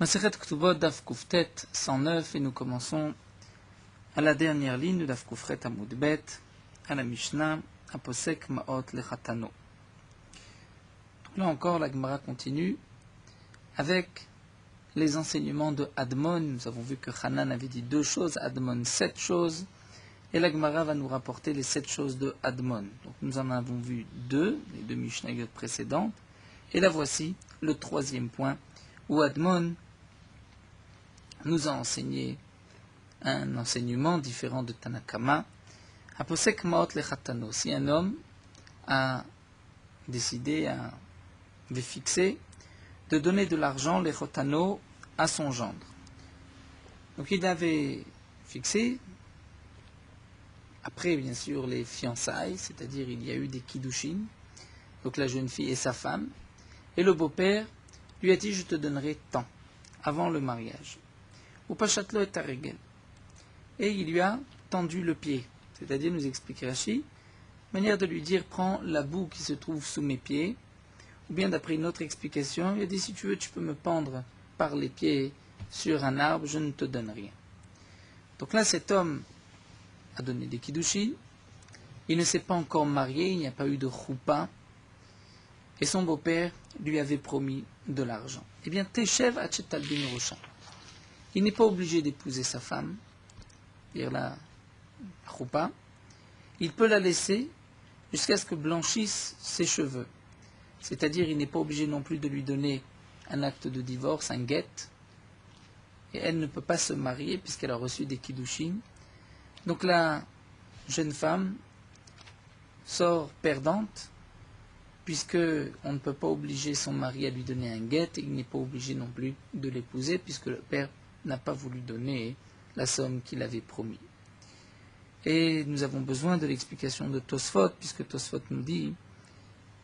Masechet Ktubot, Daf Kuftet 109, et nous commençons à la dernière ligne de Daf Kufret Amud Bet, à la Mishnah, Aposek Maot Lechatano. Donc là encore, la Gemara continue avec les enseignements de Admon. Nous avons vu que Hanan avait dit 2 choses, Admon 7 choses, et la Gemara va nous rapporter les 7 choses de Admon. Donc nous en avons vu 2, les 2 Mishnayot précédentes, et là voici le 3e point, où Admon nous a enseigné un enseignement différent de Tanakama. Aposek Maot Lechatano. Si un homme a décidé, avait fixé de donner de l'argent, Lechatano, à son gendre. Donc il avait fixé, après bien sûr les fiançailles, c'est-à-dire il y a eu des kiddushin, donc la jeune fille et sa femme, et le beau-père lui a dit je te donnerai tant, avant le mariage. Ou Pachatlo et Taregel. Et il lui a tendu le pied, c'est-à-dire, nous explique Rashi, manière de lui dire prends la boue qui se trouve sous mes pieds, ou bien d'après une autre explication, il a dit si tu veux tu peux me pendre par les pieds sur un arbre, je ne te donne rien. Donc là cet homme a donné des kiddushin, il ne s'est pas encore marié, il n'y a pas eu de choupa, et son beau-père lui avait promis de l'argent. Eh bien, Teshev Achet Albin Rocha. Il n'est pas obligé d'épouser sa femme, dire la choupa. Il peut la laisser jusqu'à ce que blanchissent ses cheveux. C'est-à-dire, il n'est pas obligé non plus de lui donner un acte de divorce, un get. Et elle ne peut pas se marier puisqu'elle a reçu des kiddushin. Donc la jeune femme sort perdante, puisque on ne peut pas obliger son mari à lui donner un get, et il n'est pas obligé non plus de l'épouser, puisque le père n'a pas voulu donner la somme qu'il avait promis. Et nous avons besoin de l'explication de Tosfot, puisque Tosfot nous dit,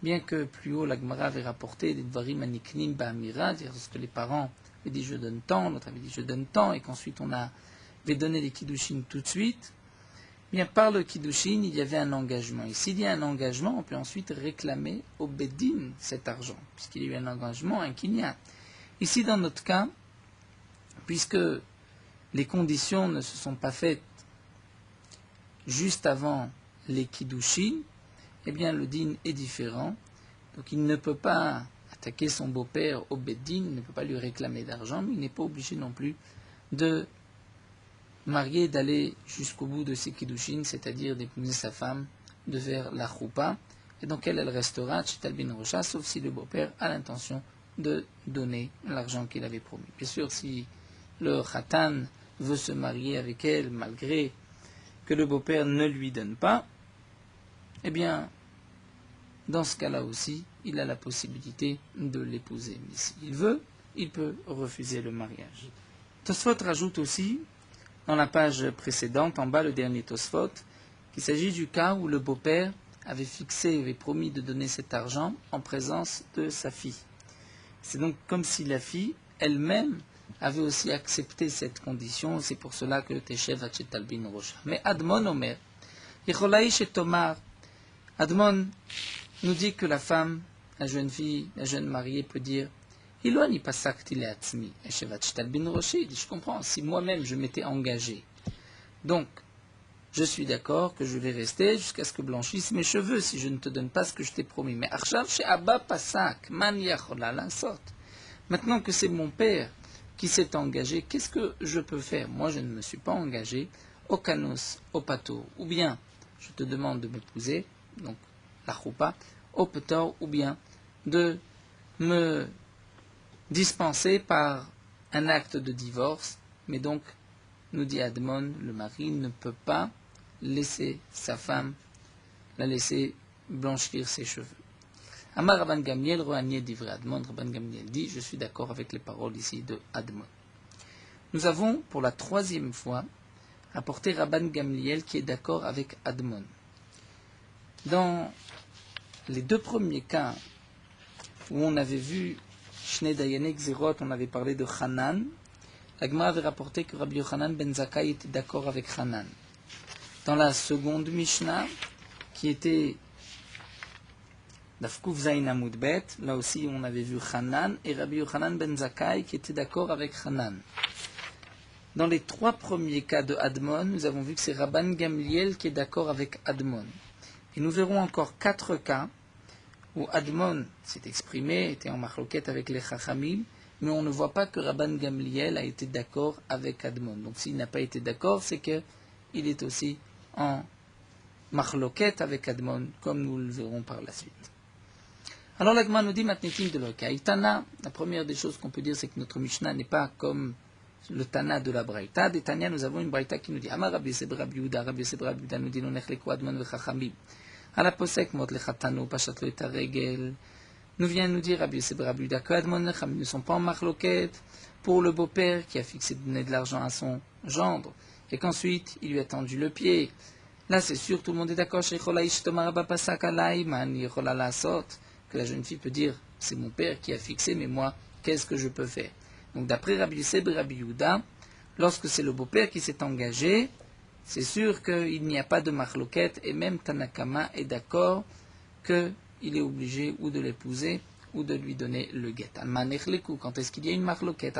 bien que plus haut la Gemara avait rapporté des dvarim aniknim ba'amira, c'est-à-dire que les parents avaient dit je donne tant, l'autre avait dit je donne tant, et qu'ensuite on avait donné les kiddushin tout de suite, bien par le kiddushin il y avait un engagement. Et s'il y a un engagement, on peut ensuite réclamer au Beddin cet argent, puisqu'il y a eu un engagement, un kinyan. Ici dans notre cas, puisque les conditions ne se sont pas faites juste avant les kiddushin, eh bien le din est différent. Donc il ne peut pas attaquer son beau-père au Beddin, il ne peut pas lui réclamer d'argent, mais il n'est pas obligé non plus de marier, d'aller jusqu'au bout de ses kiddushin, c'est-à-dire d'épouser sa femme, de faire la choupa, et donc elle restera chez Talbin Rocha, sauf si le beau-père a l'intention de donner l'argent qu'il avait promis. Bien sûr, si le khatan veut se marier avec elle, malgré que le beau-père ne lui donne pas, eh bien, dans ce cas-là aussi, il a la possibilité de l'épouser. Mais s'il veut, il peut refuser le mariage. Tosfot rajoute aussi, dans la page précédente, en bas, le dernier Tosfot, qu'il s'agit du cas où le beau-père avait fixé, avait promis de donner cet argent en présence de sa fille. C'est donc comme si la fille, elle-même, avait aussi accepté cette condition, c'est pour cela que Teshev Achet Albin Rocha. Mais Admon Omer, Yecholai Shetomar, Admon nous dit que la femme, la jeune fille, la jeune mariée peut dire Iloni pasakti leatzmi, Teshev Achet Albin Rocha. Je comprends, si moi-même je m'étais engagé, donc je suis d'accord que je vais rester jusqu'à ce que blanchissent mes cheveux si je ne te donne pas ce que je t'ai promis. Mais Arshav chez Abba Pasak, Man Yachola Lansot. Maintenant que c'est mon père qui s'est engagé, qu'est-ce que je peux faire? Moi, je ne me suis pas engagé au kanos, au pato, ou bien je te demande de m'épouser, donc la choupa, au petor, ou bien de me dispenser par un acte de divorce. Mais donc, nous dit Admon, le mari ne peut pas laisser sa femme, la laisser blanchir ses cheveux. Amar Rabban Gamliel, Rohanier d'Ivre Admon, Rabban Gamliel dit, je suis d'accord avec les paroles ici de Admon. Nous avons, pour la 3e fois, rapporté Rabban Gamliel qui est d'accord avec Admon. Dans les 2 premiers cas, où on avait vu Shnei Dayanek Zerot, on avait parlé de Hanan, la Gemara avait rapporté que Rabbi Yochanan ben Zakkai était d'accord avec Hanan. Dans la seconde Mishnah, qui était Dafkouf Zain Amud Bet, là aussi on avait vu Hanan et Rabbi Yochanan ben Zakkai qui était d'accord avec Hanan. Dans les 3 premiers cas de Admon, nous avons vu que c'est Rabban Gamliel qui est d'accord avec Admon. Et nous verrons encore 4 cas où Admon s'est exprimé, était en marloquette avec les Chachamim, mais on ne voit pas que Rabban Gamliel a été d'accord avec Admon. Donc s'il n'a pas été d'accord, c'est qu'il est aussi en marloquette avec Admon, comme nous le verrons par la suite. Alors l'Agma nous dit Matnitim de l'Okai. Tana, la première des choses qu'on peut dire, c'est que notre Mishnah n'est pas comme le Tana de la Braïta. Des Tania, nous avons une Braïta qui nous dit Amar Rabbi Yosef Rabbi Yehuda, Rabbi Yosef Rabbi Yehuda nous dit Nonechleku Admon vechachamim. Ala posek mot lechatano pashat lo et regel. Nous vient nous dire Rabbi Yosef Rabbi Yehuda que Admon et Chamim ne sont pas en marloquette pour le beau-père qui a fixé de donner de l'argent à son gendre et qu'ensuite il lui a tendu le pied. Là c'est sûr, tout le monde est d'accord. Shechola ish tomar ba pasak alai man yechola lasot. Que la jeune fille peut dire, c'est mon père qui a fixé, mais moi, qu'est-ce que je peux faire? Donc d'après Rabbi Yosef et Rabbi Yehuda, lorsque c'est le beau-père qui s'est engagé, c'est sûr qu'il n'y a pas de marloquette, et même Tanakama est d'accord qu'il est obligé ou de l'épouser, ou de lui donner le guet. Quand est-ce qu'il y a une marloquette?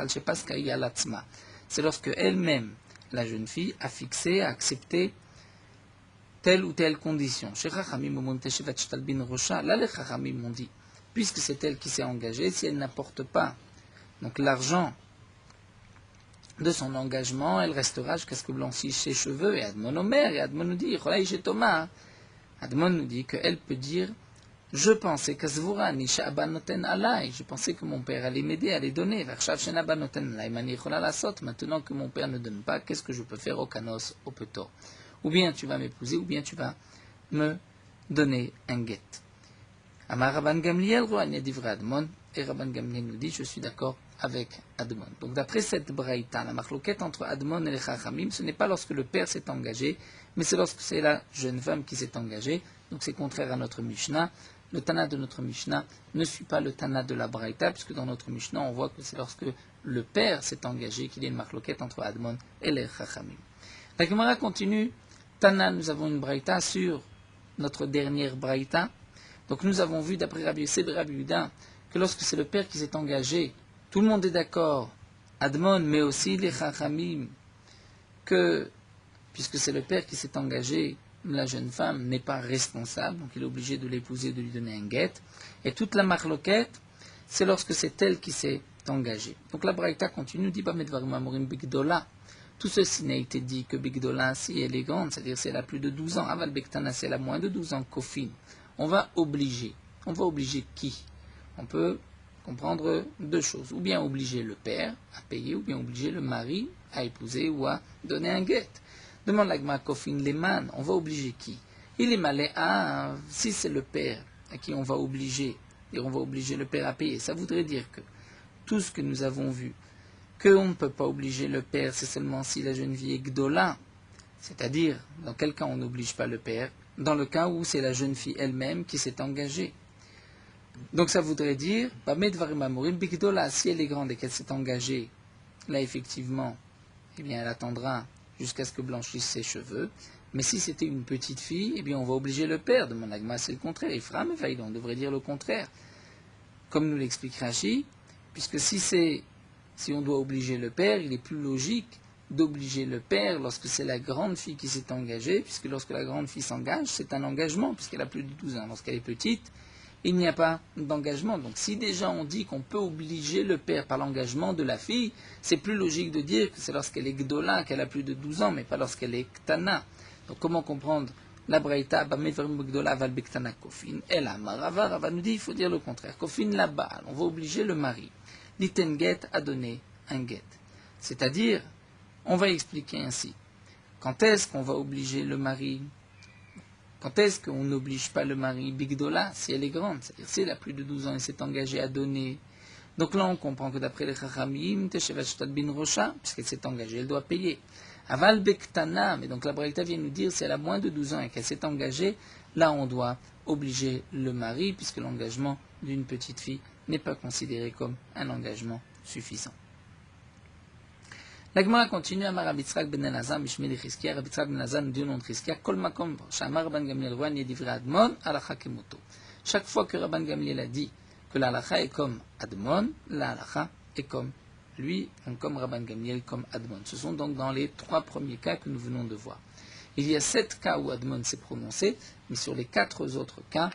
C'est lorsque elle-même, la jeune fille, a fixé, a accepté telle ou telle condition. Là, les Chachamim m'ont dit, puisque c'est elle qui s'est engagée, si elle n'apporte pas donc l'argent de son engagement, elle restera jusqu'à ce que blanchissent ses cheveux. Et Admon Omer, et Admon nous dit, Admon nous dit qu'elle peut dire, je pensais je pensais que mon père allait m'aider à les donner. Maintenant que mon père ne donne pas, qu'est-ce que je peux faire au canos, au peto? Ou bien tu vas m'épouser, ou bien tu vas me donner un guet. Amar Rabban Gamliel, Admon, et Rabban Gamliel nous dit, je suis d'accord avec Admon. Donc d'après cette braïta, la marloquette entre Admon et les Chachamim, ce n'est pas lorsque le père s'est engagé, mais c'est lorsque c'est la jeune femme qui s'est engagée. Donc c'est contraire à notre Mishnah. Le Tana de notre Mishnah ne suit pas le Tana de la braïta, puisque dans notre Mishnah, on voit que c'est lorsque le père s'est engagé qu'il y a une marloquette entre Admon et les Chachamim. La Gemara continue. Tana, nous avons une braïta sur notre dernière braïta. Donc nous avons vu, d'après Rabbi Yosef et Rabbi Yehuda, que lorsque c'est le père qui s'est engagé, tout le monde est d'accord, Admon, mais aussi les Chachamim, que, puisque c'est le père qui s'est engagé, la jeune femme n'est pas responsable, donc il est obligé de l'épouser, de lui donner un guet. Et toute la marloquette, c'est lorsque c'est elle qui s'est engagée. Donc la braïta continue, dit Bamedvarim Amorim Bigdola. Tout ceci n'a été dit que Bigdola, si elle est grande, c'est-à-dire si elle a plus de 12 ans, Aval Bektana, si elle a moins de 12 ans, Kofin. On va obliger. On va obliger qui? On peut comprendre 2 choses. Ou bien obliger le père à payer, ou bien obliger le mari à épouser ou à donner un guet. Demande l'agma Kofin Leman, on va obliger qui? Il est malé à, si c'est le père à qui on va obliger, et on va obliger le père à payer, ça voudrait dire que tout ce que nous avons vu, qu'on ne peut pas obliger le père, c'est seulement si la jeune fille est gdola, c'est-à-dire, dans quel cas on n'oblige pas le père, dans le cas où c'est la jeune fille elle-même qui s'est engagée. Donc ça voudrait dire, si elle est grande et qu'elle s'est engagée, là effectivement, eh bien elle attendra jusqu'à ce que blanchissent ses cheveux. Mais si c'était une petite fille, eh bien on va obliger le père. De mon agma, c'est le contraire. Ephraim et Vaïd, on devrait dire le contraire. Comme nous l'explique Rashi, puisque si on doit obliger le père, il est plus logique d'obliger le père lorsque c'est la grande fille qui s'est engagée, puisque lorsque la grande fille s'engage, c'est un engagement, puisqu'elle a plus de 12 ans. Lorsqu'elle est petite, il n'y a pas d'engagement. Donc si déjà on dit qu'on peut obliger le père par l'engagement de la fille, c'est plus logique de dire que c'est lorsqu'elle est gdola, qu'elle a plus de 12 ans, mais pas lorsqu'elle est ktana. Donc comment comprendre la braïta, gdola val bektana kofin, et la marava nous dit, il faut dire le contraire. Kofin la baal, on va obliger le mari. L'itenget a donné un get. C'est-à-dire, on va expliquer ainsi. Quand est-ce qu'on va obliger le mari? Quand est-ce qu'on n'oblige pas le mari bigdola, si elle est grande? C'est-à-dire, si elle a plus de 12 ans et s'est engagée à donner. Donc là, on comprend que d'après les Chachamim, bin rocha, puisqu'elle s'est engagée, elle doit payer. Aval bektana, mais donc la braïta vient nous dire, si elle a moins de 12 ans et qu'elle s'est engagée, là, on doit obliger le mari, puisque l'engagement d'une petite fille n'est pas considéré comme un engagement suffisant. La Gemara continue à Rabbi Yitzchak ben Elazar, Mishmei Chizkiya, Rabbi Yitzchak ben Elazar nous dit au nom de Chizkiya, Kol makom, Shamar Rabban Gamliel Rouen Yedivra Admon, Alacha Kemoto. chaque fois que Rabban Gamliel a dit que la halakha est comme Admon, la halakha est comme lui, donc comme Rabban Gamliel, comme Admon. Ce sont donc dans les 3 premiers cas que nous venons de voir. Il y a 7 cas où Admon s'est prononcé, mais sur les 4 autres cas,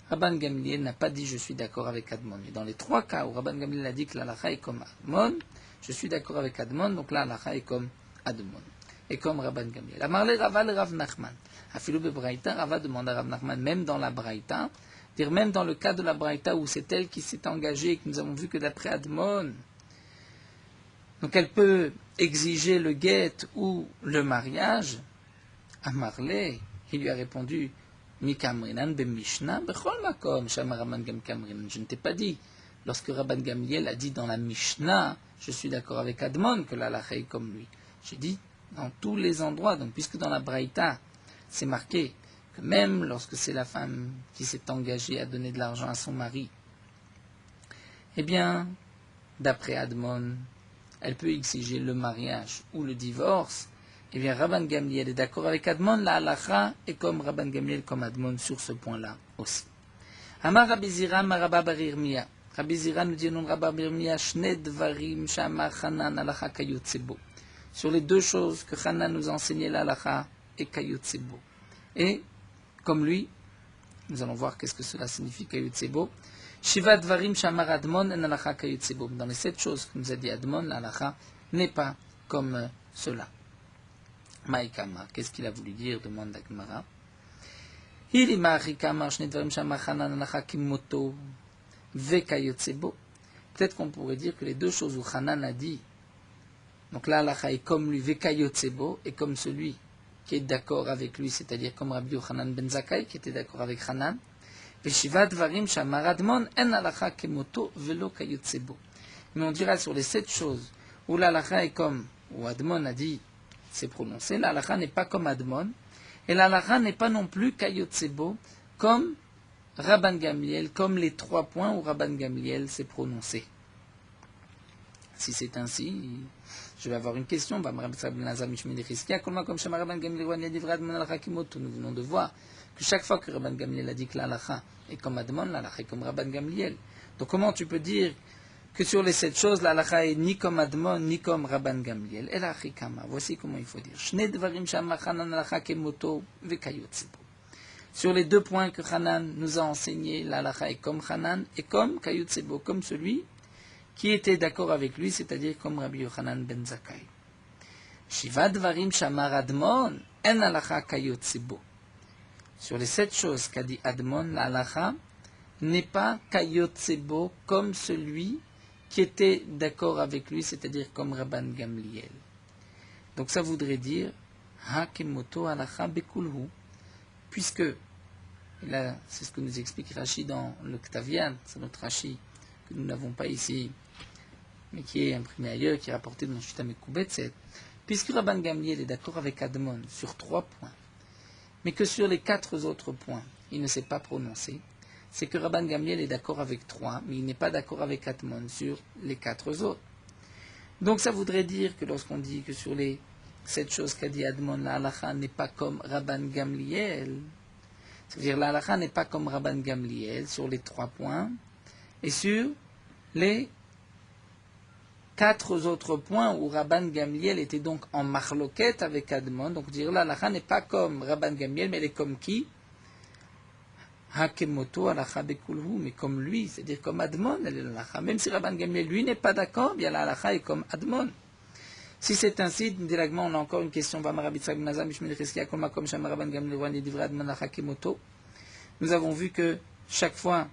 Rabban Gamliel n'a pas dit je suis d'accord avec Admon. Et dans les 3 cas où Rabban Gamliel a dit que la halakha est comme Admon, je suis d'accord avec Admon, donc la halakha est comme Admon. Et comme Rabban Gamliel. Amarle Rava le Rav Nachman. Afilou be Braïta, Rava demande à Rav Nachman, même dans la Braïta, dire même dans le cas de la Braïta où c'est elle qui s'est engagée et que nous avons vu que d'après Admon, donc elle peut exiger le guet ou le mariage. Amarle, il lui a répondu, Mi kamrinan be Mishnah, bechol makom, shama Rabban Gam kamrinan. Je ne t'ai pas dit, lorsque Rabban Gamliel a dit dans la Mishnah, je suis d'accord avec Admon que la halakha est comme lui. J'ai dit, dans tous les endroits, donc puisque dans la Braïta, c'est marqué que même lorsque c'est la femme qui s'est engagée à donner de l'argent à son mari, eh bien, d'après Admon, elle peut exiger le mariage ou le divorce. Eh bien, Rabban Gamliel est d'accord avec Admon, la halakha est comme Rabban Gamliel, comme Admon sur ce point-là aussi. Amar Rabbi Zira, Maraba bar Yirmiyah. Rabbi Zira nous dit non, Rabbi bar Yirmiyah, Shne dvarim shama Hanan halakha kayotsebo. Sur les 2 choses que Hanan nous a enseigné, la halakha et kayotsebo. Et, comme lui, nous allons voir qu'est-ce que cela signifie kayotsebo. Shiva dvarim shamar Admon en halakha kayotsebo. Dans les 7 choses que nous a dit Admon, la halakha n'est pas comme cela. Maïkama, qu'est-ce qu'il a voulu dire, demande la Gemara. Peut-être qu'on pourrait dire que les 2 choses où Hanan a dit, donc la halakha est comme lui, Vekayotsebo, et comme celui qui est d'accord avec lui, c'est-à-dire comme Rabbi Yochanan ben Zakkai, qui était d'accord avec Hanan, Veshiva dvarim shamar Admon en halakha kemoto velo kayotsebo. Mais on dira sur les 7 choses où la halakha est comme, où Admon a dit, c'est prononcé, la halakha n'est pas comme Admon, et la halakha n'est pas non plus kayotsebo, comme Rabban Gamliel, comme les 3 points où Rabban Gamliel s'est prononcé. Si c'est ainsi, je vais avoir une question. Nous venons de voir que chaque fois que Rabban Gamliel a dit que la halakha est comme Admon, la halakha est comme Rabban Gamliel. Donc comment tu peux dire que sur les 7 choses, la halakha est ni comme Admon, ni comme Rabban Gamliel? El achikama, voici comment il faut dire. Shne dvarim shama Hanan halakha kemoto vekayotsebo. Sur les 2 points que Hanan nous a enseignés, la halakha est comme Hanan et comme kayotsebo, comme celui qui était d'accord avec lui, c'est-à-dire comme Rabbi Yochanan ben Zakkai. Shiva dvarim shamar Admon en halakha kayotsebo. Sur les 7 choses qu'a dit Admon, la halakha n'est pas kayotsebo comme celui qui était d'accord avec lui, c'est-à-dire comme Rabban Gamliel. Donc ça voudrait dire hakemoto halakha bekulhu, puisque, et là c'est ce que nous explique Rashi dans le Ktavian, c'est notre Rashi que nous n'avons pas ici, mais qui est imprimé ailleurs, qui est rapporté dans Shita Mekubetset, puisque Rabban Gamliel est d'accord avec Admon sur 3 points, mais que sur les 4 autres points, il ne s'est pas prononcé, c'est que Rabban Gamliel est d'accord avec 3, mais il n'est pas d'accord avec Admon sur les 4 autres. Donc ça voudrait dire que lorsqu'on dit que sur les 7 choses qu'a dit Admon, la halakha n'est pas comme Rabban Gamliel, c'est-à-dire la halakha n'est pas comme Rabban Gamliel sur les 3 points, et sur les 4 autres points où Rabban Gamliel était donc en marloquette avec Admon, donc dire la halakha n'est pas comme Rabban Gamliel, mais elle est comme qui? Hakemoto halakha bekulhu, mais comme lui, c'est-à-dire comme Admon, elle est la halakha. Même si Rabban Gamliel, lui, n'est pas d'accord, bien la halakha est comme Admon. Si c'est ainsi, directement, on a encore une question. Nous avons vu que chaque fois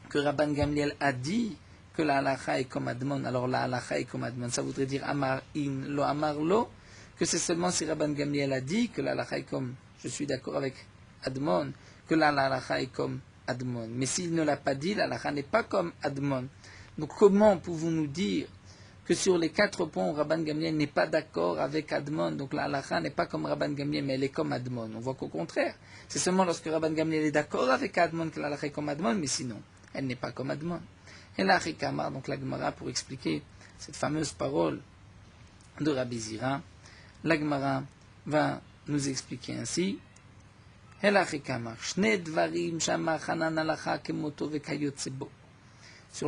que Rabban Gamliel a dit que la halakha est comme Admon, alors la halakha est comme Admon. Ça voudrait dire amar in lo amar lo, que c'est seulement si Rabban Gamliel a dit que la halakha est comme, je suis d'accord avec Admon, que la halakha est comme Admon. Mais s'il ne l'a pas dit, la halakha n'est pas comme Admon. Donc comment pouvons-nous dire que sur les 4 points où Rabban Gamliel n'est pas d'accord avec Admon, donc la halakha n'est pas comme Rabban Gamliel, mais elle est comme Admon? On voit qu'au contraire, c'est seulement lorsque Rabban Gamliel est d'accord avec Admon que la halakha est comme Admon, mais sinon, elle n'est pas comme Admon. Et la Rikama, donc la Gemara, pour expliquer cette fameuse parole de Rabbi Zira, la Gemara va nous expliquer ainsi Sur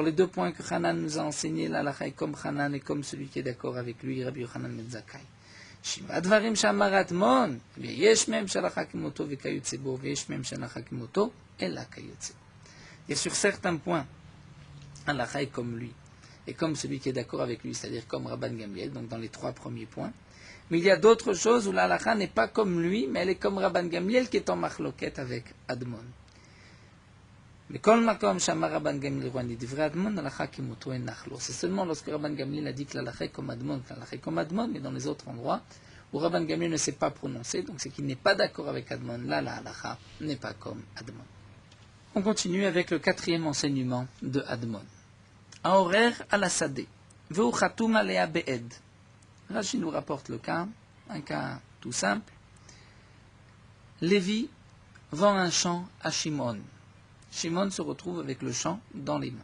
les deux points que Hanan nous a enseignés, l'halakha est comme Hanan et comme celui qui est d'accord avec lui, Rabbi Yochanan ben Zakkai. שבעה דברים שאמר אדמון, ויש מהם שהלכה כמותו וכיוצא בו, ויש מהם שהלכה כמותו, אלא כיוצא. Et sur certains points, halakha est comme lui, et comme celui qui est d'accord avec lui, c'est-à-dire comme Rabban Gamliel, donc dans les trois premiers points. Mais il y a d'autres choses où l'halakha n'est pas comme lui, mais elle est comme Rabban Gamliel qui est en machloket avec Admon. Mais comme Makom Shama Rabban Gamliel Rwandi Divrei Admon, l'halakha kimoto en nachlo. C'est seulement lorsque Rabban Gamliel a dit que l'halakha est comme Admon, que l'halakha est comme Admon, mais dans les autres endroits où Rabban Gamliel ne s'est pas prononcé, donc c'est qu'il n'est pas d'accord avec Admon. Là, la halakha n'est pas comme Admon. On continue avec le quatrième enseignement de Admon. Aorer al-Asadeh, veu chatoum alea be'ed. Rashi nous rapporte le cas, un cas tout simple. Lévi vend un champ à Shimon. Shimon se retrouve avec le champ dans les mains.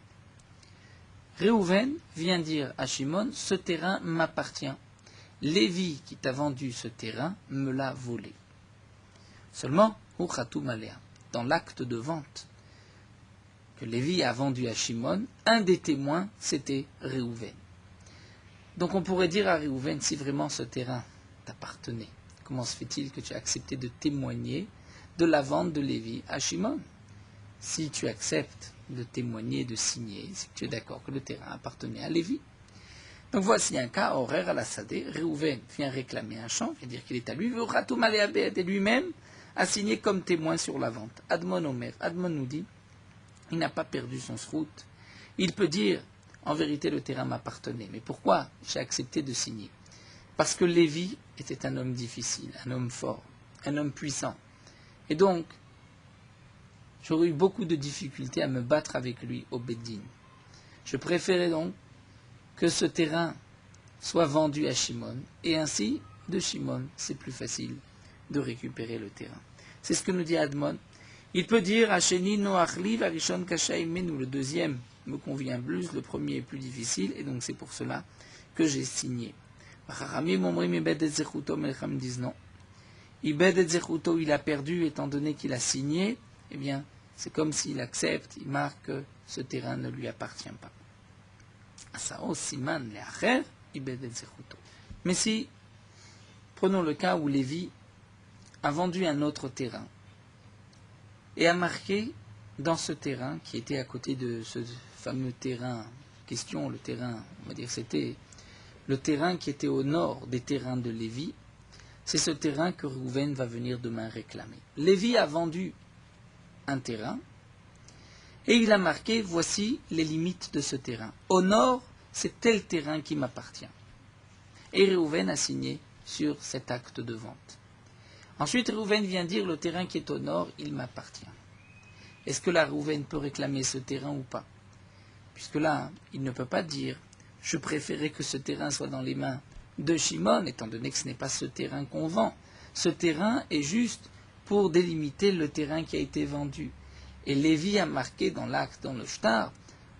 Réhouven vient dire à Shimon, ce terrain m'appartient. Lévi qui t'a vendu ce terrain me l'a volé. Seulement, hu chatoum alea, dans l'acte de vente que Lévi a vendu à Shimon, un des témoins, c'était Réhouven. Donc on pourrait dire à Réhouven, si vraiment ce terrain t'appartenait, comment se fait-il que tu as accepté de témoigner de la vente de Lévi à Shimon? Si tu acceptes de témoigner, de signer, c'est que tu es d'accord que le terrain appartenait à Lévi. Donc voici un cas, horaire à la Sadeh, Réhouven vient réclamer un champ, vient dire qu'il est à lui, et lui-même a signé comme témoin sur la vente. Admon Omer, Admon nous dit, il n'a pas perdu son srout. Il peut dire, en vérité, le terrain m'appartenait. Mais pourquoi j'ai accepté de signer? Parce que Lévi était un homme difficile, un homme fort, un homme puissant. Et donc, j'aurais eu beaucoup de difficultés à me battre avec lui au Beddin. Je préférais donc que ce terrain soit vendu à Shimon. Et ainsi, de Shimon, c'est plus facile de récupérer le terrain. C'est ce que nous dit Admon. Il peut dire Hacheni Noachli Varishon Kashaimenu, le deuxième me convient plus, le premier est plus difficile, et donc c'est pour cela que j'ai signé. Chachamim Omrim Ibed et Zechuto, Melcham disent non. Ibed et Zechuto, il a perdu, étant donné qu'il a signé, eh bien, c'est comme s'il accepte, il marque que ce terrain ne lui appartient pas. Asao Siman Leacher, Ibed et Zechuto. Mais si, prenons le cas où Lévi a vendu un autre terrain, et a marqué dans ce terrain, qui était à côté de ce fameux terrain question, le terrain, on va dire, c'était le terrain qui était au nord des terrains de Lévi, c'est ce terrain que Réhouven va venir demain réclamer. Lévi a vendu un terrain, et il a marqué, voici les limites de ce terrain. Au nord, c'est tel terrain qui m'appartient. Et Réhouven a signé sur cet acte de vente. Ensuite, Réhouven vient dire, le terrain qui est au nord, il m'appartient. Est-ce que là, Réhouven peut réclamer ce terrain ou pas? Puisque là, il ne peut pas dire, je préférais que ce terrain soit dans les mains de Shimon, étant donné que ce n'est pas ce terrain qu'on vend. Ce terrain est juste pour délimiter le terrain qui a été vendu. Et Lévi a marqué dans l'acte, dans le shtar,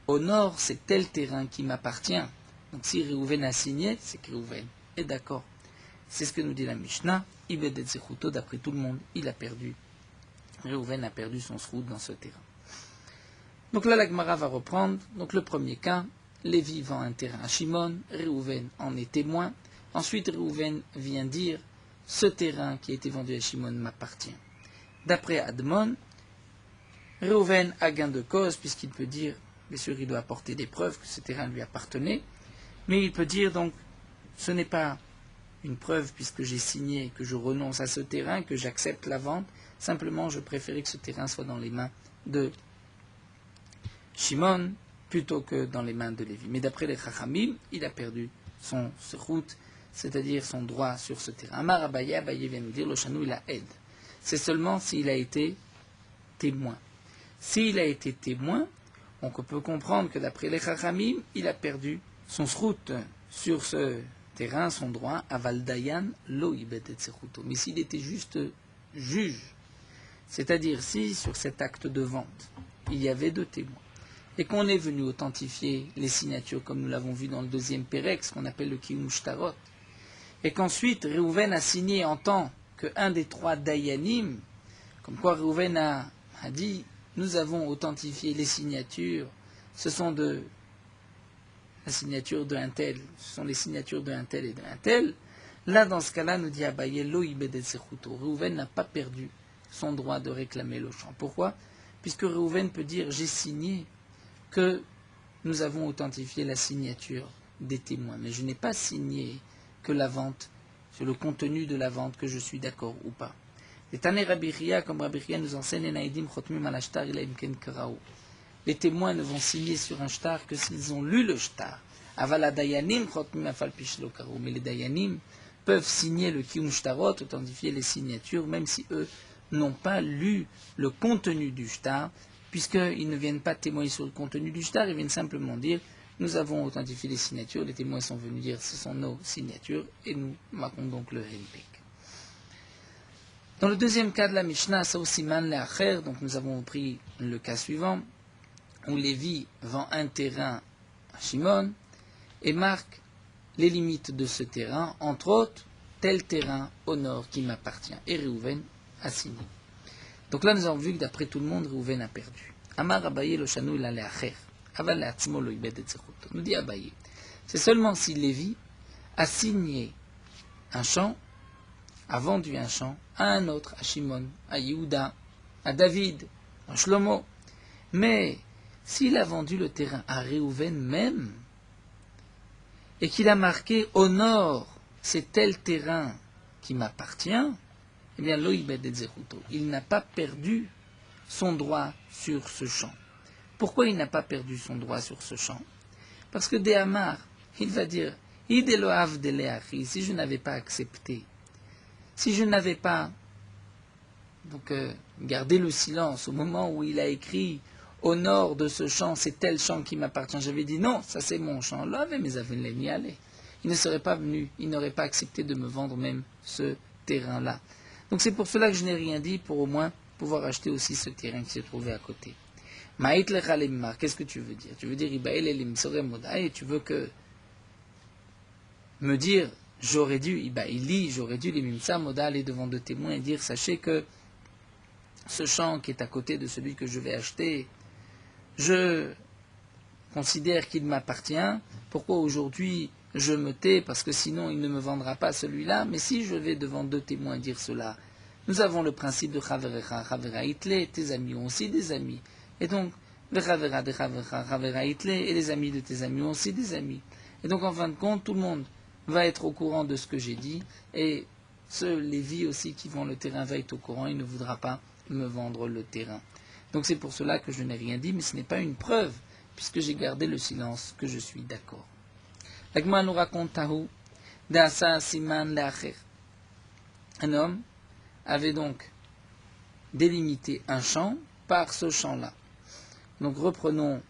au nord, c'est tel terrain qui m'appartient. Donc si Réhouven a signé, c'est que Réhouven est d'accord. C'est ce que nous dit la Mishnah. Ibed et Zechuto, d'après tout le monde, il a perdu. Réhouven a perdu son srout dans ce terrain. Donc là, la Gemara va reprendre. Donc le premier cas, Lévi vend un terrain à Shimon, Réhouven en est témoin. Ensuite, Réhouven vient dire, ce terrain qui a été vendu à Shimon m'appartient. D'après Admon, Réhouven a gain de cause, puisqu'il peut dire, bien sûr, il doit apporter des preuves que ce terrain lui appartenait, mais il peut dire donc, ce n'est pas une preuve puisque j'ai signé que je renonce à ce terrain, que j'accepte la vente. Simplement, je préférais que ce terrain soit dans les mains de Shimon plutôt que dans les mains de Lévi. Mais d'après les Chachamim, il a perdu son route, c'est-à-dire son droit sur ce terrain. Amar Abaye, Abaye vient nous dire, le chanou il a aide. C'est seulement s'il a été témoin. S'il a été témoin, on peut comprendre que d'après les Chachamim, il a perdu son route sur ce terrain, son droit, aval dayan lo ibet et zechuto. Mais s'il était juste juge, c'est-à-dire si sur cet acte de vente, il y avait deux témoins, et qu'on est venu authentifier les signatures, comme nous l'avons vu dans le deuxième Pérec, ce qu'on appelle le Kiyum Shtarot, et qu'ensuite Réhouven a signé en tant qu'un des trois dayanim, Comme quoi Reuven a dit, nous avons authentifié les signatures, ce sont la signature d'un tel, ce sont les signatures d'un tel et d'un tel. Là, dans ce cas-là, nous dit Abaye, lo ibed sechuto. Reuven n'a pas perdu son droit de réclamer le champ. Pourquoi? Puisque Reuven peut dire, j'ai signé que nous avons authentifié la signature des témoins, mais je n'ai pas signé que la vente, sur le contenu de la vente, que je suis d'accord ou pas. Les Tané Rabbi Chia, comme Rabbi Chia nous enseigne, les témoins ne vont signer sur un shtar que s'ils ont lu le shtar. Mais les dayanim peuvent signer le kiyum shtarot, authentifier les signatures, même si eux n'ont pas lu le contenu du shtar, puisqu'ils ne viennent pas témoigner sur le contenu du shtar, ils viennent simplement dire nous avons authentifié les signatures, les témoins sont venus dire ce sont nos signatures, et nous marquons donc le henpek. Dans le deuxième cas de la Mishnah, Saousiman Leacher, donc nous avons pris le cas suivant, où Lévi vend un terrain à Shimon et marque les limites de ce terrain, entre autres, tel terrain au nord qui m'appartient. Et Reuven a signé. Donc là, nous avons vu que d'après tout le monde, Reuven a perdu. Amar Abaye lo shanu ila leacher, aval leatzmo lo ibed et zechuto. Nous dit Abaye, c'est seulement si Lévi a signé un champ, a vendu un champ à un autre, à Shimon, à Yehuda, à David, à Shlomo. Mais s'il a vendu le terrain à Reuven même, et qu'il a marqué au nord, c'est tel terrain qui m'appartient, eh bien, loïbed et zechuto, il n'a pas perdu son droit sur ce champ. Pourquoi il n'a pas perdu son droit sur ce champ? Parce que Déhamar, il va dire, Ideloav de Léachi, si je n'avais pas accepté, si je n'avais pas gardé le silence au moment où il a écrit au nord de ce champ, c'est tel champ qui m'appartient, j'avais dit non, ça c'est mon champ, là, mais Avenel n'y allait. Il ne serait pas venu, il n'aurait pas accepté de me vendre même ce terrain-là. Donc c'est pour cela que je n'ai rien dit, pour au moins pouvoir acheter aussi ce terrain qui s'est trouvé à côté. Maït lechalimar, qu'est-ce que tu veux dire? Tu veux dire Ibael elim et tu veux que me dire j'aurais dû, j'aurais dû les mimsa moda aller devant deux témoins et dire sachez que ce champ qui est à côté de celui que je vais acheter, je considère qu'il m'appartient. Pourquoi aujourd'hui je me tais? Parce que sinon il ne me vendra pas celui-là. Mais si je vais devant deux témoins dire cela, nous avons le principe de Chaverecha, Chavera Itle, tes amis ont aussi des amis. Et donc, le Chavera de Chaverecha, Chavera Itle, et les amis de tes amis ont aussi des amis. Et donc en fin de compte, tout le monde va être au courant de ce que j'ai dit. Et ce Lévi aussi qui vend le terrain va être au courant, il ne voudra pas me vendre le terrain. Donc c'est pour cela que je n'ai rien dit, mais ce n'est pas une preuve, puisque j'ai gardé le silence, que je suis d'accord. L'Agma nous raconte Tahu, Dasa Siman Leacher. Un homme avait donc délimité un champ par ce champ-là. Donc reprenons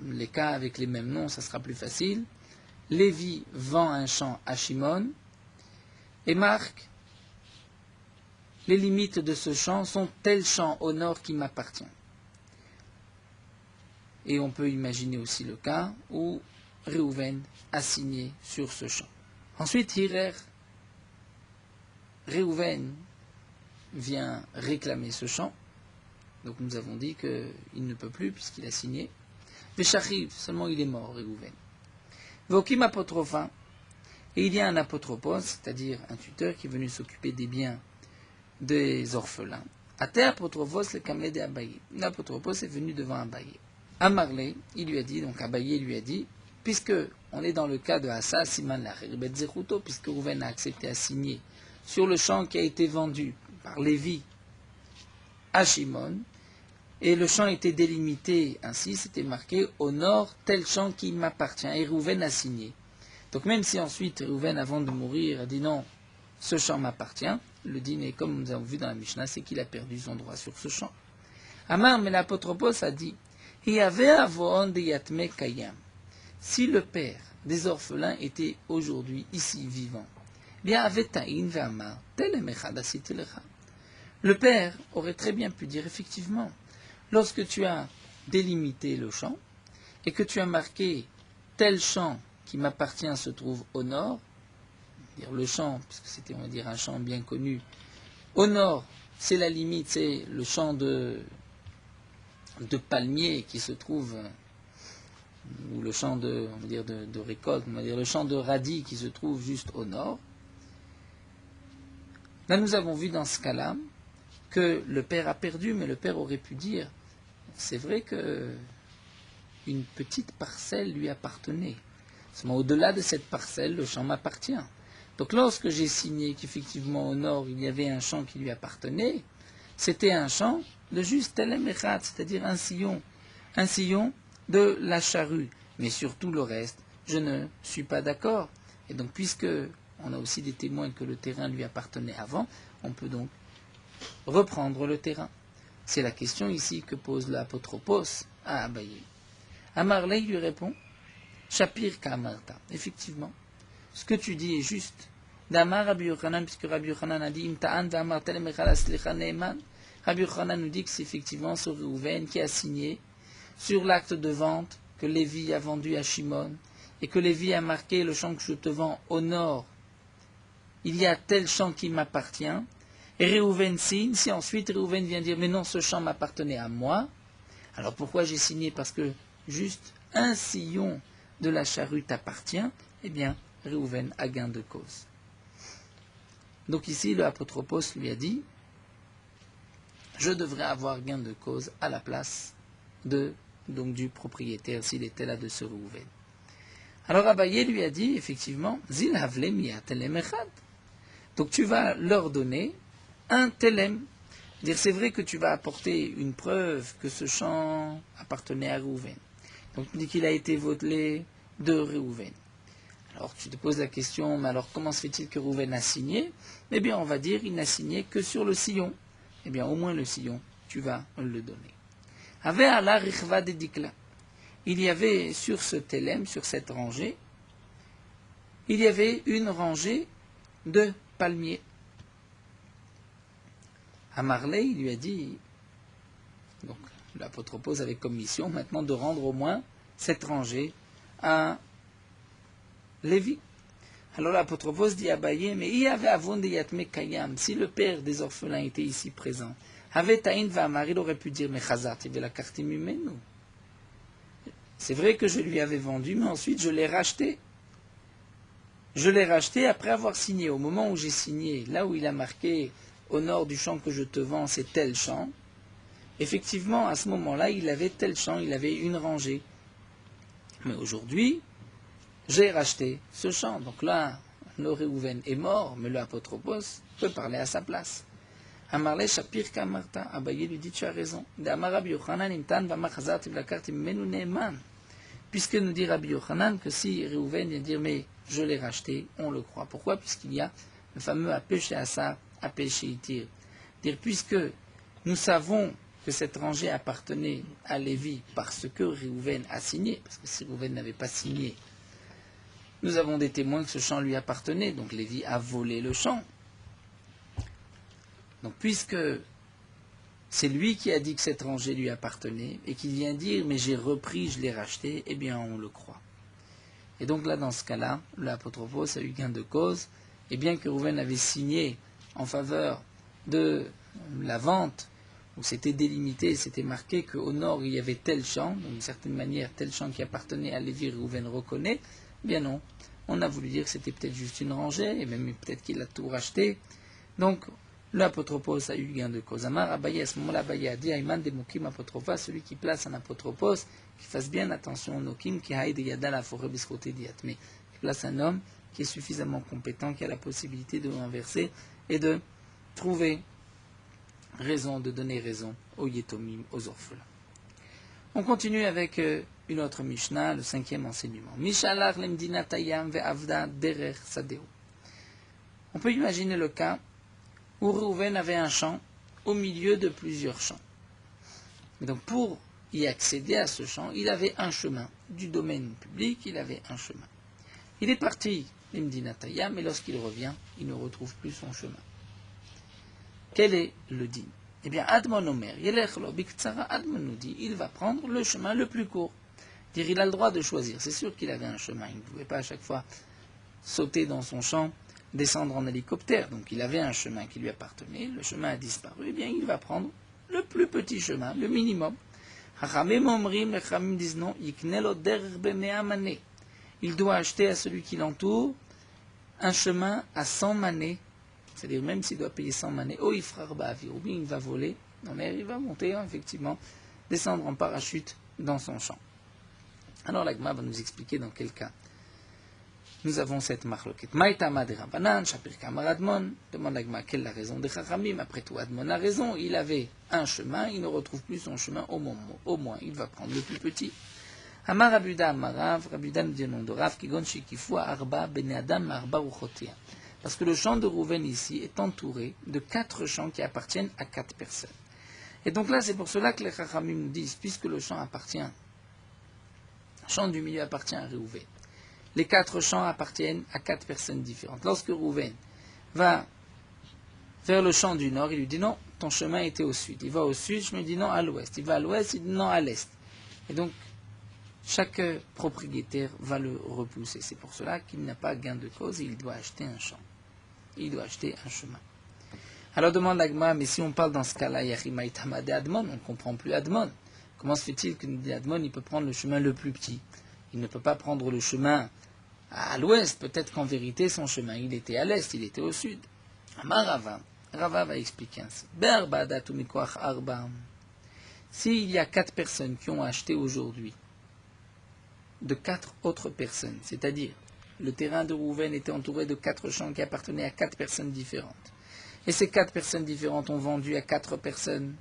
les cas avec les mêmes noms, ça sera plus facile. Lévi vend un champ à Shimon et marque les limites de ce champ sont tel champ au nord qui m'appartient. Et on peut imaginer aussi le cas où Reuven a signé sur ce champ. Ensuite, Hirer, Reuven vient réclamer ce champ. Donc nous avons dit qu'il ne peut plus puisqu'il a signé. Veshachiv, seulement il est mort, Reuven. Vokim apotropha, et il y a un apotropos, c'est-à-dire un tuteur qui est venu s'occuper des biens des orphelins. Ate apotropos le kamé de Abaye. L'apotropos est venu devant Abaye. Amarle, il lui a dit, donc Abaye lui a dit, puisque on est dans le cas de Asa Siman Lacher Bet Zechuto, puisque Reuven a accepté à signer sur le champ qui a été vendu par Lévi à Shimon, et le champ était délimité ainsi, c'était marqué au nord, tel champ qui m'appartient, et Reuven a signé. Donc même si ensuite Reuven, avant de mourir, a dit non, ce champ m'appartient, le dîner, comme nous avons vu dans la Mishnah, c'est qu'il a perdu son droit sur ce champ. Amar, mais l'apotropos a dit, si le père des orphelins était aujourd'hui ici vivant, bien le père aurait très bien pu dire effectivement, lorsque tu as délimité le champ et que tu as marqué tel champ qui m'appartient se trouve au nord, dire le champ, parce que c'était on va dire un champ bien connu, au nord c'est la limite, c'est le champ de palmiers qui se trouve, ou le champ on va dire de récolte, on va dire le champ de radis qui se trouve juste au nord. Là, nous avons vu dans ce cas-là que le père a perdu, mais le père aurait pu dire, c'est vrai que une petite parcelle lui appartenait. Seulement au-delà de cette parcelle, le champ m'appartient. Donc lorsque j'ai signé qu'effectivement au nord il y avait un champ qui lui appartenait, c'était un champ de juste telem echad, c'est-à-dire un sillon de la charrue. Mais sur tout le reste, je ne suis pas d'accord. Et donc puisque on a aussi des témoins que le terrain lui appartenait avant, on peut donc reprendre le terrain. C'est la question ici que pose l'apotropos à Abaye. Amarley lui répond, Shapir Kamarta. Effectivement, ce que tu dis est juste. D'Amar Rabbi Yochanan, puisque Rabbi Yochanan a dit, Imta'an v'amar telem echad aslicha ne'eman. Rabbi Yochanan nous dit que c'est effectivement ce Réhouven qui a signé sur l'acte de vente que Lévi a vendu à Shimon, et que Lévi a marqué le champ que je te vends au nord. Il y a tel champ qui m'appartient, et Réhouven signe. Si ensuite Réhouven vient dire, mais non, ce champ m'appartenait à moi, alors pourquoi j'ai signé? Parce que juste un sillon de la charrue t'appartient, eh bien, Réhouven a gain de cause. Donc ici, le apotropos lui a dit, je devrais avoir gain de cause à la place du propriétaire s'il était là de ce Réhouven. Alors Abaye lui a dit, effectivement, Zil havle miya telem echad. Donc tu vas leur donner un telem. C'est vrai que tu vas apporter une preuve que ce champ appartenait à Réhouven. Donc tu dis qu'il a été volé de Réhouven. Alors tu te poses la question, mais alors comment se fait-il que Réhouven a signé? Eh bien on va dire, il n'a signé que sur le sillon. Eh bien au moins le sillon, tu vas le donner. Ave ala richva de dikla. Il y avait sur ce telem, sur cette rangée, il y avait une rangée de palmiers. Amarley, il lui a dit, donc l'apotropos avait comme mission maintenant de rendre au moins cette rangée à Lévi. Alors l'apotropos dit à Abaye, mais il y avait avon de yatme kayam, si le père des orphelins était ici présent, avait taïn va'amar, il aurait pu dire, mais chazar, tu veux la carte mimenu. C'est vrai que je lui avais vendu, mais ensuite je l'ai racheté. Je l'ai racheté après avoir signé. Au moment où j'ai signé, là où il a marqué au nord du champ que je te vends, c'est tel champ. Effectivement, à ce moment-là, il avait tel champ, il avait une rangée. Mais aujourd'hui, j'ai racheté ce champ. Donc là, le Réhouven est mort, mais le apotropos peut parler à sa place. Amarle Shapir Kamarta, Abaye lui dit, tu as raison. Puisque nous dit Rabbi Yochanan que si Réhouven vient dire, mais je l'ai racheté, on le croit. Pourquoi? Puisqu'il y a le fameux apéché Asa, apéché Itir. Dire, puisque nous savons que cette rangée appartenait à Lévi parce que Réhouven a signé, parce que si Réhouven n'avait pas signé, nous avons des témoins que ce champ lui appartenait, donc Lévi a volé le champ. Donc puisque c'est lui qui a dit que cette rangée lui appartenait, et qu'il vient dire, mais j'ai repris, je l'ai racheté, eh bien on le croit. Et donc là, dans ce cas-là, l'apotropos a eu gain de cause, et bien que Réhouven avait signé en faveur de la vente, où c'était délimité, c'était marqué qu'au nord il y avait tel champ, d'une certaine manière tel champ qui appartenait à Lévi, Réhouven reconnaît, eh bien non, on a voulu dire que c'était peut-être juste une rangée, et même peut-être qu'il a tout racheté. Donc l'apotropos a eu gain de cause. Amar Abaye, à ce moment-là, Abaye a dit, Aïman de Mokim apotropos, celui qui place un apotropos, qui fasse bien attention au Nokim, qui haïde Yada la forêt biscoté diatme, qui place un homme qui est suffisamment compétent, qui a la possibilité de renverser et de trouver raison, de donner raison aux Yetomim, aux orphelins. On continue avec une autre Mishnah, le 5e enseignement. Mishalach lemdina tayam ve'avda derer sadeo. On peut imaginer le cas où Réhouven avait un champ au milieu de plusieurs champs. Et donc pour y accéder à ce champ, il avait un chemin. Du domaine public, il avait un chemin. Il est parti, l'Imdinataya, mais lorsqu'il revient, il ne retrouve plus son chemin. Quel est le din? Eh bien, Admon Omer, Yelechlo Biktsara, Admon nous dit, il va prendre le chemin le plus court. Dire, il a le droit de choisir. C'est sûr qu'il avait un chemin, il ne pouvait pas à chaque fois sauter dans son champ descendre en hélicoptère, donc il avait un chemin qui lui appartenait, le chemin a disparu, eh bien il va prendre le plus petit chemin, le minimum. Chachamim omrim, les Chachamim disent non, yikne lo derer b'mea mané. Il doit acheter à celui qui l'entoure un chemin à 100 manées, c'est-à-dire même s'il doit payer 100 manées, oh ifrar ba'avir, ou bien il va voler dans l'air, il va monter, effectivement, descendre en parachute dans son champ. Alors l'Agma va nous expliquer dans quel cas nous avons cette marloquette. Maïtama de Rabbanan, Shapir Kamar Admon, demande l'Agma quelle est la raison des Chachamim. Après tout, Admon a raison, il avait un chemin, il ne retrouve plus son chemin au moins, il va prendre le plus petit. Amar Rabuda Amarav, Rabuda nous dit le nom de Rav, Kigon Shikifua Arba Ben Adam Arba Uchotia. Parce que le champ de Rouven ici est entouré de 4 champs qui appartiennent à 4 personnes. Et donc là, c'est pour cela que les Chachamim nous disent, puisque le champ du milieu appartient à Rouven, les 4 champs appartiennent à 4 personnes différentes. Lorsque Rouven va vers le champ du nord, il lui dit non, ton chemin était au sud. Il va au sud, je me dis non, à l'ouest. Il va à l'ouest, il dit non, à l'est. Et donc, chaque propriétaire va le repousser. C'est pour cela qu'il n'a pas gain de cause et il doit acheter un champ. Il doit acheter un chemin. Alors demande l'Agma, mais si on parle dans ce cas-là, Yachimaïtama de Admon, on ne comprend plus Admon. Comment se fait-il que Admon il peut prendre le chemin le plus petit? Il ne peut pas prendre le chemin à l'ouest. Peut-être qu'en vérité, son chemin, il était à l'est, il était au sud. Amar Rava va expliquer ainsi. S'il y a 4 personnes qui ont acheté aujourd'hui de 4 autres personnes, c'est-à-dire le terrain de Rouven était entouré de 4 champs qui appartenaient à 4 personnes différentes, et ces 4 personnes différentes ont vendu à 4 personnes,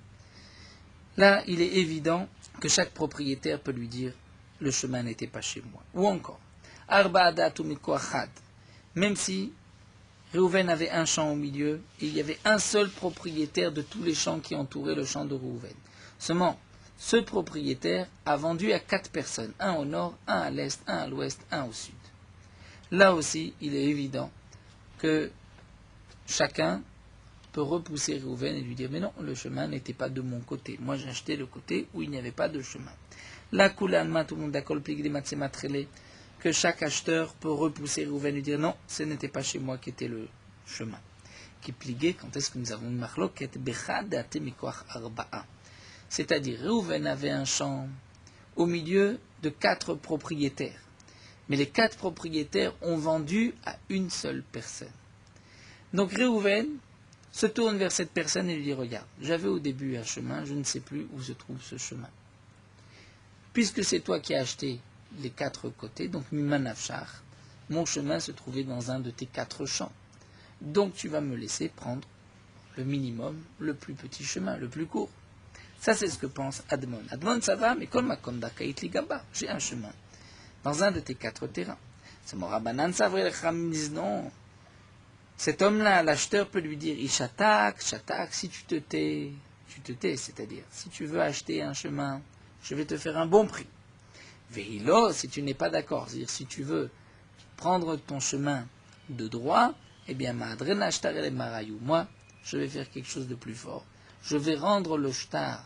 là, il est évident que chaque propriétaire peut lui dire « le chemin n'était pas chez moi ». Ou encore, « Arba'adat ou mikoachad », même si Rouven avait un champ au milieu, et il y avait un seul propriétaire de tous les champs qui entouraient le champ de Rouven. Seulement, ce propriétaire a vendu à 4 personnes, un au nord, un à l'est, un à l'ouest, un au sud. Là aussi, il est évident que chacun peut repousser Rouven et lui dire « mais non, le chemin n'était pas de mon côté. Moi, j'ai acheté le côté où il n'y avait pas de chemin. » Là, Koulanma, tout le monde d'accord, que chaque acheteur peut repousser Rouven et lui dire « non, ce n'était pas chez moi qui était le chemin. » Qui pliguait, quand est-ce que nous avons une marloquette Bechad Atemikoach Arba'a. C'est-à-dire, Rouven avait un champ au milieu de 4 propriétaires. Mais les 4 propriétaires ont vendu à une seule personne. Donc Rouven se tourne vers cette personne et lui dit « regarde, j'avais au début un chemin, je ne sais plus où se trouve ce chemin. Puisque c'est toi qui as acheté les 4 côtés, donc Mimanafchar, mon chemin se trouvait dans un de tes 4 champs. Donc tu vas me laisser prendre le minimum, le plus petit chemin, le plus court. » Ça, c'est ce que pense Admon. Admon, ça va, mais comme Makonda Kait Ligaba, j'ai un chemin dans un de tes 4 terrains. C'est mon Rabbanan, ça vrai, les Chachamim disent non. Cet homme-là, l'acheteur peut lui dire Ishatak, Shatak, si tu te tais, c'est-à-dire, si tu veux acheter un chemin, je vais te faire un bon prix. Veilo, si tu n'es pas d'accord, c'est-à-dire, si tu veux prendre ton chemin de droit, eh bien, Ma'adren Ashtar el Marayou, moi, je vais faire quelque chose de plus fort. Je vais rendre le shtar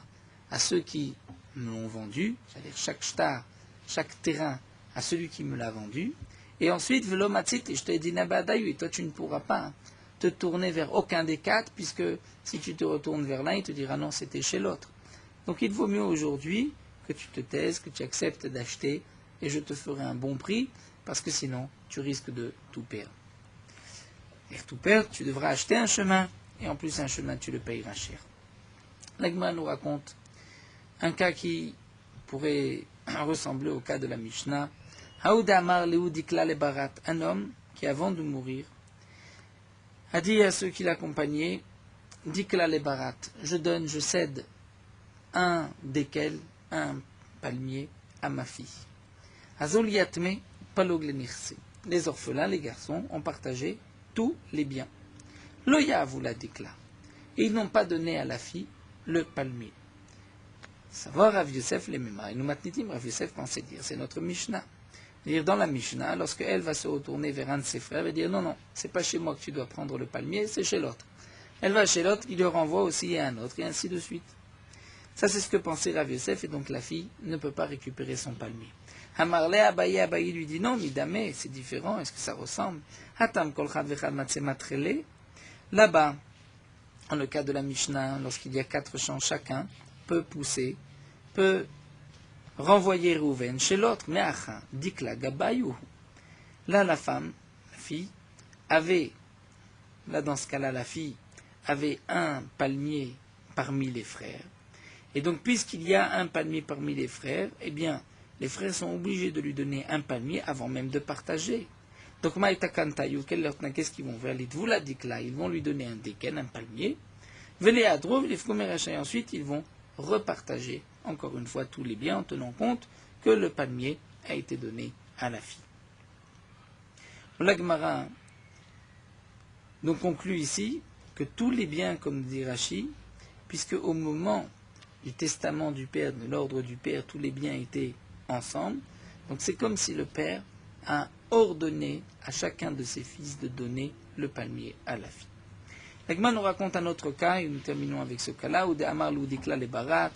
à ceux qui me l'ont vendu, c'est-à-dire chaque shtar, chaque terrain à celui qui me l'a vendu, et ensuite, velomatzit, et je te dis nabadayu, et toi tu ne pourras pas te tourner vers aucun des 4, puisque si tu te retournes vers l'un, il te dira non, c'était chez l'autre. Donc il vaut mieux aujourd'hui que tu te taises, que tu acceptes d'acheter, et je te ferai un bon prix, parce que sinon, tu risques de tout perdre. Et tout perdre, tu devras acheter un chemin, et en plus un chemin, tu le payeras cher. L'Agma nous raconte un cas qui pourrait ressembler au cas de la Mishnah. Haoudamar Leoudikla le Barat, un homme qui, avant de mourir, a dit à ceux qui l'accompagnaient, Dikla le Barat, je cède un desquels, un palmier, à ma fille. Azol Yatme, Palog le Nirse. Les orphelins, les garçons, ont partagé tous les biens. Loya vous la Dikla. Et ils n'ont pas donné à la fille le palmier. Savoir Rav Yosef les Mema. Et nous matnitim, Rav Yosef pensait dire, c'est notre Mishnah. Dire dans la Mishnah, lorsque elle va se retourner vers un de ses frères, elle va dire non, non, c'est pas chez moi que tu dois prendre le palmier, c'est chez l'autre. Elle va chez l'autre, il le renvoie aussi à un autre, et ainsi de suite. Ça, c'est ce que pensait Rav Yosef, et donc la fille ne peut pas récupérer son palmier. Hamarle Abaye, Abaye lui dit non, midame, c'est différent, est-ce que ça ressemble? Hatam kol chad vechad matzematrele. Là-bas, dans le cas de la Mishnah, lorsqu'il y a 4 champs, chacun peut pousser, peut renvoyer Rouven chez l'autre, mais acha, dikla gabayou. Là, la femme, la fille, avait, là dans ce cas-là, la fille avait un palmier parmi les frères. Et donc, puisqu'il y a un palmier parmi les frères, eh bien, les frères sont obligés de lui donner un palmier avant même de partager. Donc, Maïtakantayou, qu'est-ce qu'ils vont faire? Vous l'a dit que là, ils vont lui donner un déken, un palmier. Venez à Drov, les et ensuite, ils vont repartager, encore une fois, tous les biens en tenant compte que le palmier a été donné à la fille. La Gemara donc conclut ici que tous les biens, comme dit Rashi, puisque au moment du testament du père, de l'ordre du père, tous les biens étaient ensemble, donc c'est comme si le père a ordonné à chacun de ses fils de donner le palmier à la fille. La Gemara nous raconte un autre cas, et nous terminons avec ce cas-là, où de Amar Loudikla les Barat,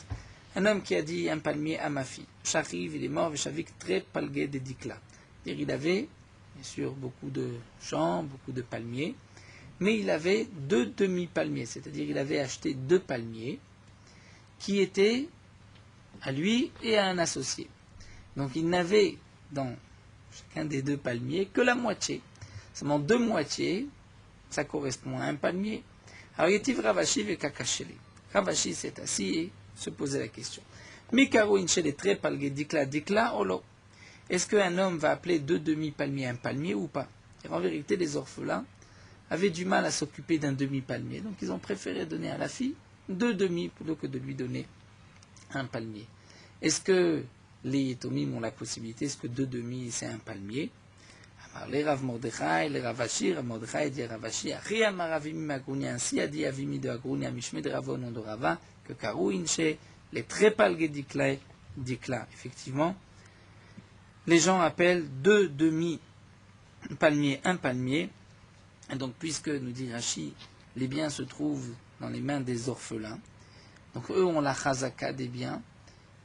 un homme qui a dit un palmier à ma fille. Shariv, il est mort, Veshavik très palgué des Dikla. Il avait, bien sûr, beaucoup de champs, beaucoup de palmiers, mais il avait 2 demi-palmiers, c'est-à-dire il avait acheté 2 palmiers qui étaient à lui et à un associé. Donc il n'avait dans chacun des 2 palmiers que la moitié. Seulement 2 moitiés, ça correspond à un palmier. Alors Yetiv Ravashi ve Kakashele. Ravashi s'est assis et se posait la question. Mikaro inchele très palgué dikla olo. Est-ce qu'un homme va appeler 2 demi-palmiers un palmier ou pas? Et en vérité, les orphelins avaient du mal à s'occuper d'un demi-palmier. Donc ils ont préféré donner à la fille 2 demi plutôt que de lui donner un palmier. Est-ce que les Yetomim ont la possibilité? Est-ce que 2 demi c'est un palmier? Les Rav Mordechai, les Ravashi, Rav Mordechai dit Ravashi, Ari amar Avimi Magrounia, ainsi a dit Avimi de Agrounia, Mishme de Ravo, nom de Rava, que Karou Inche, les Trépalgues d'Ikla. Effectivement, les gens appellent 2 demi-palmiers un palmier. Et donc, puisque, nous dit Rashi, les biens se trouvent dans les mains des orphelins, donc eux ont la chazaka des biens,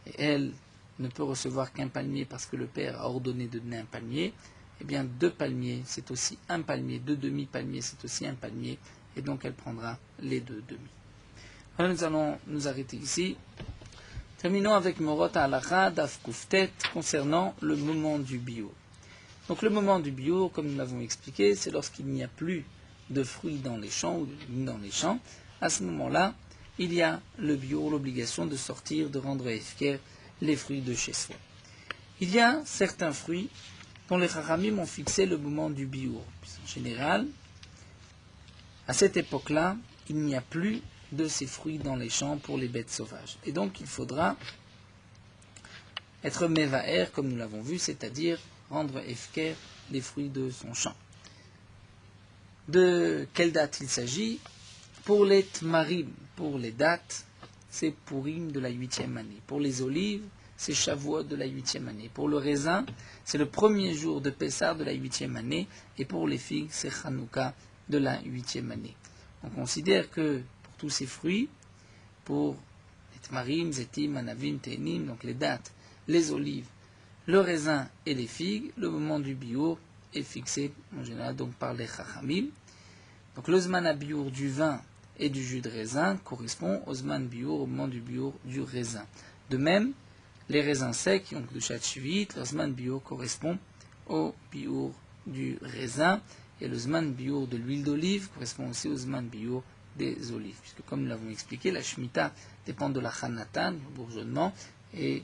et elle ne peut recevoir qu'un palmier parce que le père a ordonné de donner un palmier, eh bien 2 palmiers c'est aussi un palmier, 2 demi-palmiers c'est aussi un palmier, et donc elle prendra les 2 demi. Alors nous allons nous arrêter ici. Terminons avec Morot Halacha Daf Kuftet concernant le moment du bio. Donc le moment du bio, comme nous l'avons expliqué, c'est lorsqu'il n'y a plus de fruits dans les champs ou de légumes dans les champs. À ce moment-là, il y a le bio, l'obligation de sortir, de rendre à Efker les fruits de chez soi. Il y a certains fruits dont les Chachamim ont fixé le moment du bio. En général, à cette époque-là, il n'y a plus de ces fruits dans les champs pour les bêtes sauvages. Et donc il faudra être mevaer, comme nous l'avons vu, c'est-à-dire rendre Efker les fruits de son champ. De quelle date il s'agit? Pour les tmarim, pour les dates, c'est Purim de la 8e année. Pour les olives, c'est Shavuot de la 8e année. Pour le raisin, c'est le premier jour de Pessah de la 8e année. Et pour les figues, c'est Hanouka de la 8e année. On considère que pour tous ces fruits, pour les tmarim, zetim, anavim, tenim, donc les dates, les olives, le raisin et les figues, le moment du biour est fixé en général donc par les chachamim. Donc le zman abiour du vin et du jus de raisin correspond au zman biour, au moment du biour du raisin. De même, les raisins secs qui ont de chat-chuvit, le zman biour correspond au biour du raisin, et le zman biour de l'huile d'olive correspond aussi au zman biour des olives. Puisque comme nous l'avons expliqué, la shemitah dépend de la chanatan, du bourgeonnement, et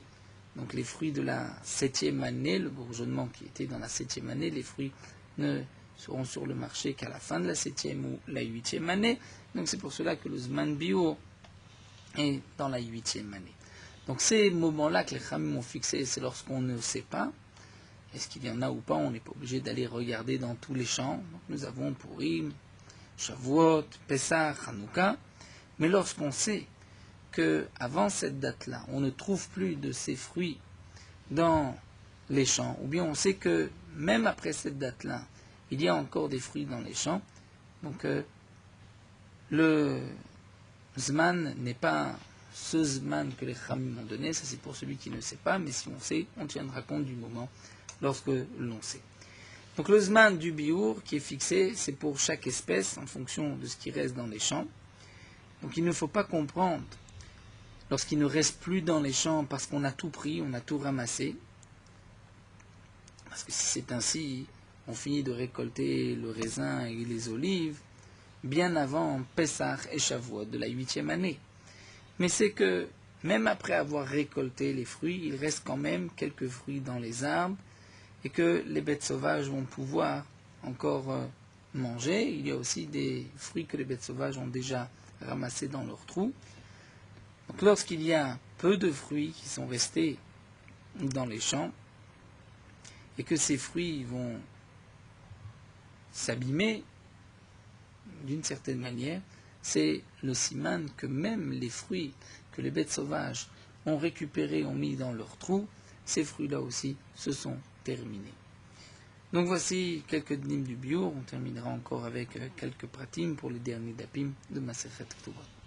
donc les fruits de la 7e année, le bourgeonnement qui était dans la 7e année, les fruits ne seront sur le marché qu'à la fin de la 7e ou la 8e année. Donc c'est pour cela que le Zman Bio est dans la 8e année. Donc ces moments-là que les Khamim ont fixés, c'est lorsqu'on ne sait pas, est-ce qu'il y en a ou pas, on n'est pas obligé d'aller regarder dans tous les champs. Donc nous avons Purim, Shavuot, Pessah, Hanouka, mais lorsqu'on sait qu'avant cette date-là, on ne trouve plus de ces fruits dans les champs, ou bien on sait que même après cette date-là, il y a encore des fruits dans les champs, donc le Zman n'est pas ce zman que les Khamim m'ont donné, ça c'est pour celui qui ne sait pas, mais si on sait, on tiendra compte du moment lorsque l'on sait. Donc le zman du biour qui est fixé, c'est pour chaque espèce en fonction de ce qui reste dans les champs. Donc il ne faut pas comprendre lorsqu'il ne reste plus dans les champs parce qu'on a tout pris, on a tout ramassé. Parce que si c'est ainsi, on finit de récolter le raisin et les olives bien avant Pessah et Shavuot de la 8e année. Mais c'est que même après avoir récolté les fruits, il reste quand même quelques fruits dans les arbres et que les bêtes sauvages vont pouvoir encore manger. Il y a aussi des fruits que les bêtes sauvages ont déjà ramassés dans leurs trous. Donc lorsqu'il y a peu de fruits qui sont restés dans les champs et que ces fruits vont s'abîmer d'une certaine manière, c'est le siman que même les fruits que les bêtes sauvages ont récupérés, ont mis dans leurs trous, ces fruits-là aussi se sont terminés. Donc voici quelques dnim du biour. On terminera encore avec quelques pratim pour les derniers dapim de Masechet Ketubot.